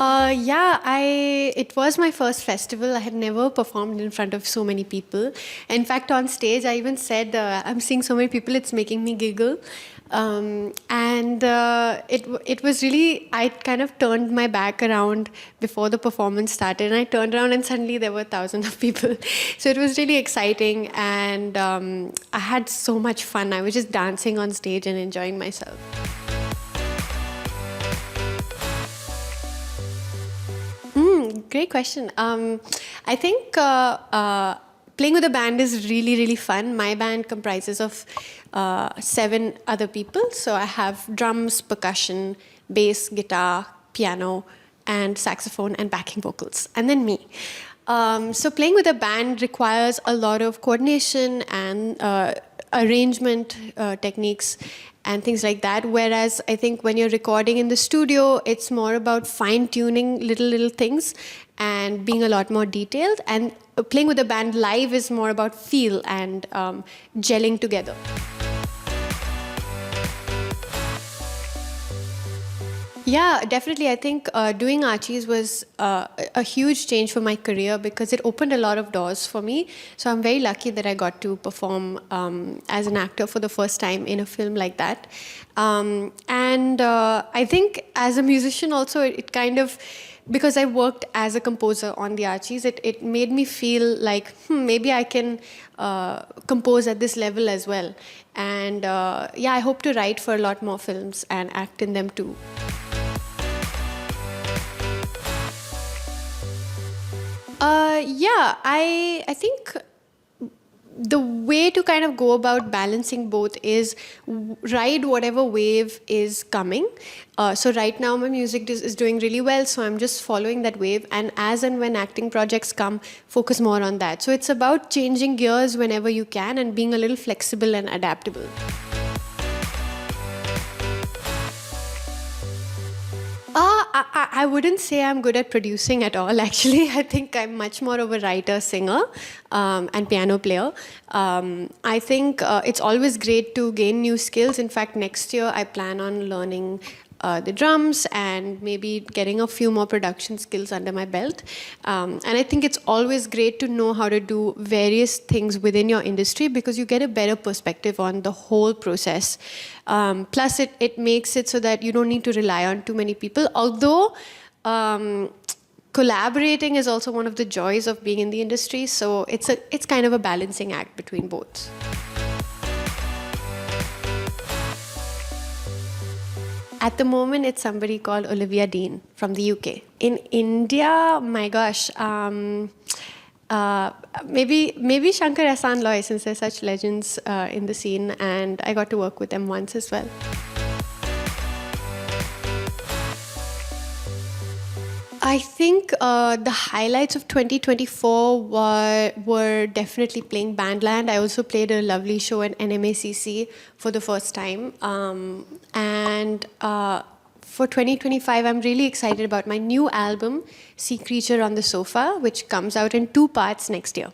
It was my first festival. I had never performed in front of so many people. In fact, on stage, I even said, I'm seeing so many people, it's making me giggle. It was really, I kind of turned my back around before the performance started, and I turned around and suddenly there were thousands of people. So it was really exciting, and I had so much fun. I was just dancing on stage and enjoying myself. Great question. I think playing with a band is really, really fun. My band comprises of 7 other people. So I have drums, percussion, bass, guitar, piano, and saxophone and backing vocals, and then me. So playing with a band requires a lot of coordination and arrangement techniques and things like that. Whereas I think when you're recording in the studio, it's more about fine-tuning little things and being a lot more detailed. And playing with a band live is more about feel and gelling together. Yeah, definitely. I think doing Archies was a huge change for my career because it opened a lot of doors for me. So I'm very lucky that I got to perform as an actor for the first time in a film like that. I think as a musician also, it kind of, because I worked as a composer on the Archies, it made me feel like, maybe I can compose at this level as well. And I hope to write for a lot more films and act in them too. I think the way to kind of go about balancing both is ride whatever wave is coming. So right now my music is doing really well, so I'm just following that wave, and as and when acting projects come, focus more on that. So it's about changing gears whenever you can and being a little flexible and adaptable. I wouldn't say I'm good at producing at all, actually. I think I'm much more of a writer, singer, and piano player. I think it's always great to gain new skills. In fact, next year I plan on learning the drums and maybe getting a few more production skills under my belt. And I think it's always great to know how to do various things within your industry because you get a better perspective on the whole process. Plus, it makes it so that you don't need to rely on too many people. Although, collaborating is also one of the joys of being in the industry. So it's kind of a balancing act between both. At the moment, it's somebody called Olivia Dean from the UK. In India, my gosh, maybe Shankar Ehsaan Loy, since they're such legends in the scene, and I got to work with them once as well. I think the highlights of 2024 were definitely playing Bandland. I also played a lovely show at NMACC for the first time. For 2025, I'm really excited about my new album, Sea Creature on the Sofa, which comes out in 2 parts next year.